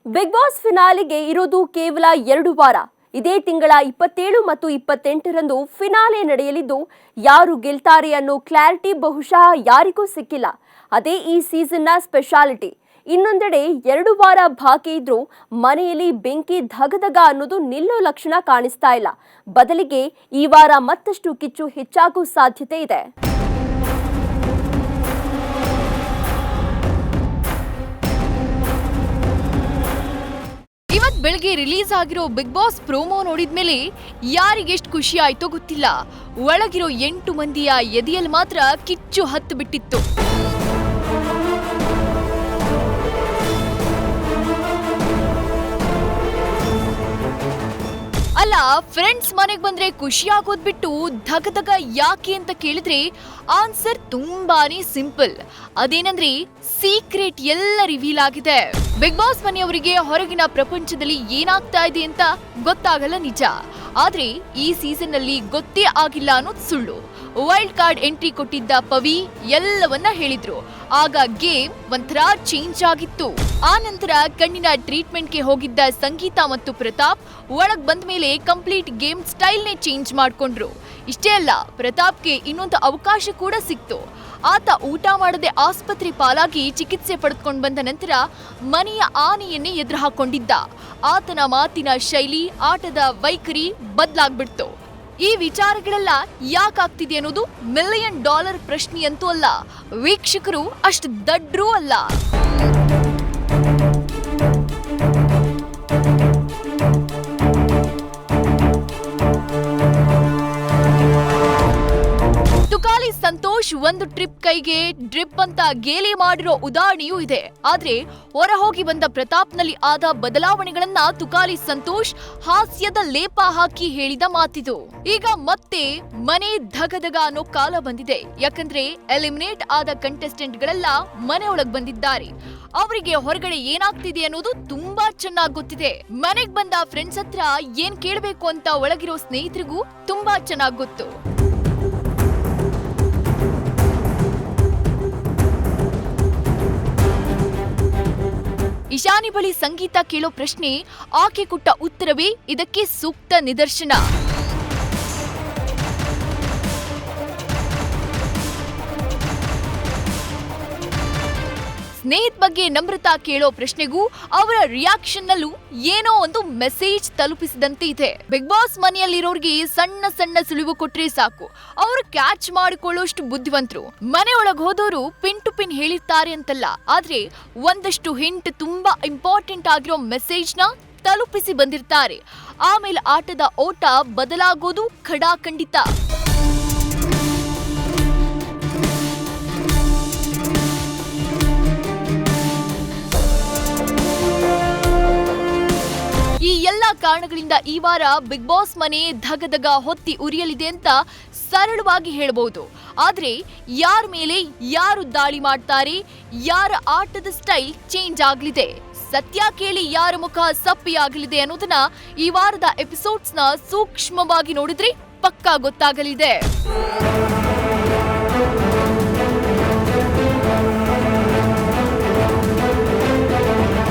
Big boss ಫಿನಾಲೆಗೆ ಇರೋದು ಕೇವಲ 2 ವಾರ. ಇದೇ ತಿಂಗಳ 27 ಮತ್ತು 28ರಂದು ಫಿನಾಲೆ ನಡೆಯಲಿದ್ದು ಯಾರು ಗೆಲ್ತಾರೆ ಅನ್ನೋ ಕ್ಲಾರಿಟಿ ಬಹುಶಃ ಯಾರಿಗೂ ಸಿಕ್ಕಿಲ್ಲ. ಅದೇ ಈ ಸೀಸನ್ನ ಸ್ಪೆಷಾಲಿಟಿ. ಇನ್ನೊಂದೆಡೆ 2 ವಾರ ಬಾಕಿ ಇದ್ರೂ ಮನೆಯಲ್ಲಿ ಬೆಂಕಿ ಧಗಧಗ ಅನ್ನೋದು ನಿಲ್ಲೋ ಲಕ್ಷಣ ಕಾಣಿಸ್ತಾ ಇಲ್ಲ. ಬದಲಿಗೆ ಈ ವಾರ ಮತ್ತಷ್ಟು ಕಿಚ್ಚು ಹೆಚ್ಚಾಗೋ ಸಾಧ್ಯತೆ ಇದೆ. ಇವತ್ತು ಬೆಳಗ್ಗೆ ರಿಲೀಸ್ ಆಗಿರೋ ಬಿಗ್ ಬಾಸ್ ಪ್ರೋಮೋ ನೋಡಿದ್ಮೇಲೆ ಯಾರಿಗೆಷ್ಟು ಖುಷಿ ಆಯ್ತೋ ಗೊತ್ತಿಲ್ಲ. ಒಳಗಿರೋ 8 ಮಂದಿಯ ಎದೆಯಲ್ಲಿ ಮಾತ್ರ ಕಿಚ್ಚು ಹತ್ತು ಬಿಟ್ಟಿತ್ತು. ಅಲ್ಲ, ಫ್ರೆಂಡ್ಸ್ ಮನೆಗೆ ಬಂದ್ರೆ ಖುಷಿ ಆಗೋದ್ ಬಿಟ್ಟು ಧಗಧಗ ಯಾಕೆ ಅಂತ ಕೇಳಿದ್ರೆ ಆನ್ಸರ್ ತುಂಬಾನೇ ಸಿಂಪಲ್. ಅದೇನಂದ್ರೆ ಸೀಕ್ರೆಟ್ ಎಲ್ಲ ರಿವೀಲ್ ಆಗಿದೆ. ಬಿಗ್ ಬಾಸ್ ಮನೆಯವರಿಗೆ ಹೊರಗಿನ ಪ್ರಪಂಚದಲ್ಲಿ ಏನಾಗ್ತಾ ಇದೆ ಅಂತ ಗೊತ್ತಾಗಲ್ಲ ನಿಜ. ಆದ್ರೆ ಈ ಸೀಸನ್ ಅಲ್ಲಿ ಗೊತ್ತೇ ಆಗಿಲ್ಲ ಅನ್ನೋದು ಸುಳ್ಳು. ವೈಲ್ಡ್ ಕಾರ್ಡ್ ಎಂಟ್ರಿ ಕೊಟ್ಟಿದ್ದ ಪವಿ ಎಲ್ಲವನ್ನ ಹೇಳಿದ್ರು. ಆಗ ಗೇಮ್ ಒಂಥರ ಚೇಂಜ್ ಆಗಿತ್ತು. ಆ ನಂತರ ಕಣ್ಣಿನ ಟ್ರೀಟ್ಮೆಂಟ್ಗೆ ಹೋಗಿದ್ದ ಸಂಗೀತ ಮತ್ತು ಪ್ರತಾಪ್ ಒಳಗ್ ಬಂದ ಮೇಲೆ ಕಂಪ್ಲೀಟ್ ಗೇಮ್ ಸ್ಟೈಲ್ನೇ ಚೇಂಜ್ ಮಾಡ್ಕೊಂಡ್ರು. ಇಷ್ಟೇ ಅಲ್ಲ, ಪ್ರತಾಪ್ಗೆ ಇನ್ನೊಂದು ಅವಕಾಶ ಕೂಡ ಸಿಕ್ತು. ಆತ ಊಟ ಮಾಡದೆ ಆಸ್ಪತ್ರೆ ಪಾಲಾಗಿ ಚಿಕಿತ್ಸೆ ಪಡೆದುಕೊಂಡು ಬಂದ ನಂತರ ಮನೆಯ ಆನೆಯನ್ನೇ ಎದುರು ಹಾಕೊಂಡಿದ್ದ. ಆತನ ಮಾತಿನ ಶೈಲಿ, ಆಟದ ವೈಖರಿ ಬದಲಾಗ್ಬಿಡ್ತು. ಈ ವಿಚಾರಗಳೆಲ್ಲ ಯಾಕಾಗ್ತಿದೆ ಅನ್ನೋದು $1 ಮಿಲಿಯನ್ ಪ್ರಶ್ನೆಯಂತೂ ಅಲ್ಲ. ವೀಕ್ಷಕರು ಅಷ್ಟು ದಡ್ರೂ ಅಲ್ಲ. ತುಕಾಲಿ ಸಂತೋಷ್ ಒಂದು ಟ್ರಿಪ್ ಕೈಗೆ ಡ್ರಿಪ್ ಅಂತ ಗೇಲಿ ಮಾಡಿರೋ ಉದಾಹರಣೆಯೂ ಇದೆ. ಆದ್ರೆ ಹೊರ ಹೋಗಿ ಬಂದ ಪ್ರತಾಪ್ನಲ್ಲಿ ಆದ ಬದಲಾವಣೆಗಳನ್ನ ತುಕಾಲಿ ಸಂತೋಷ್ ಹಾಸ್ಯದ ಲೇಪ ಹಾಕಿ ಹೇಳಿದ ಮಾತಿದು. ಈಗ ಮತ್ತೆ ಮನೆ ಧಗಧಗ ಅನ್ನೋ ಕಾಲ ಬಂದಿದೆ. ಯಾಕಂದ್ರೆ ಎಲಿಮಿನೇಟ್ ಆದ ಕಂಟೆಸ್ಟೆಂಟ್ ಗಳೆಲ್ಲ ಮನೆ ಒಳಗ್ ಬಂದಿದ್ದಾರೆ. ಅವರಿಗೆ ಹೊರಗಡೆ ಏನಾಗ್ತಿದೆ ಅನ್ನೋದು ತುಂಬಾ ಚೆನ್ನಾಗಿ ಗೊತ್ತಿದೆ. ಮನೆಗ್ ಬಂದ ಫ್ರೆಂಡ್ಸ್ ಹತ್ರ ಏನ್ ಕೇಳ್ಬೇಕು ಅಂತ ಒಳಗಿರೋ ಸ್ನೇಹಿತರಿಗೂ ತುಂಬಾ ಚೆನ್ನಾಗಿ ಗೊತ್ತು. ಇಶಾನಿ ಬಳಿ ಸಂಗೀತ ಕೇಳೋ ಪ್ರಶ್ನೆ, ಆಕೆ ಕೊಟ್ಟ ಉತ್ತರವೇ ಇದಕ್ಕೆ ಸೂಕ್ತ ನಿದರ್ಶನ. ಸ್ನೇಹಿತ ಬಗ್ಗೆ ನಮ್ರತಾ ಕೇಳೋ ಪ್ರಶ್ನೆಗೂ ಅವರ ರಿಯಾಕ್ಷನ್ ನಲ್ಲೂ ಏನೋ ಒಂದು ಮೆಸೇಜ್ ತಲುಪಿಸಿದಂತೆ ಇದೆ. ಬಿಗ್ ಬಾಸ್ ಮನೆಯಲ್ಲಿರೋರ್ಗೆ ಸಣ್ಣ ಸಣ್ಣ ಸುಳಿವು ಕೊಟ್ರೆ ಸಾಕು, ಅವರು ಕ್ಯಾಚ್ ಮಾಡಿಕೊಳ್ಳೋಷ್ಟು ಬುದ್ಧಿವಂತರು. ಮನೆ ಒಳಗೆ ಹೋದವರು ಪಿನ್ ಟು ಪಿನ್ ಹೇಳಿರ್ತಾರೆ ಅಂತಲ್ಲ, ಆದ್ರೆ ಒಂದಷ್ಟು ಹಿಂಟ್, ತುಂಬಾ ಇಂಪಾರ್ಟೆಂಟ್ ಆಗಿರೋ ಮೆಸೇಜ್ನ ತಲುಪಿಸಿ ಬಂದಿರ್ತಾರೆ. ಆಮೇಲೆ ಆಟದ ಓಟ ಬದಲಾಗೋದು ಖಡಾಖಂಡಿತ. ಈ ಎಲ್ಲಾ ಕಾರಣಗಳಿಂದ ಈ ವಾರ ಬಿಗ್ ಬಾಸ್ ಮನೆ ಧಗಧಗ ಹೊತ್ತಿ ಉರಿಯಲಿದೆ ಅಂತ ಸರಳವಾಗಿ ಹೇಳಬಹುದು. ಆದ್ರೆ ಯಾರ ಮೇಲೆ ಯಾರು ದಾಳಿ ಮಾಡ್ತಾರೆ, ಯಾರ ಆಟದ ಸ್ಟೈಲ್ ಚೇಂಜ್ ಆಗ್ಲಿದೆ, ಸತ್ಯ ಕೇಳಿ ಯಾರ ಮುಖ ಸಪ್ಪಿಯಾಗಲಿದೆ ಅನ್ನೋದನ್ನ ಈ ವಾರದ ಎಪಿಸೋಡ್ಸ್ನ ಸೂಕ್ಷ್ಮವಾಗಿ ನೋಡಿದ್ರೆ ಪಕ್ಕಾ ಗೊತ್ತಾಗಲಿದೆ.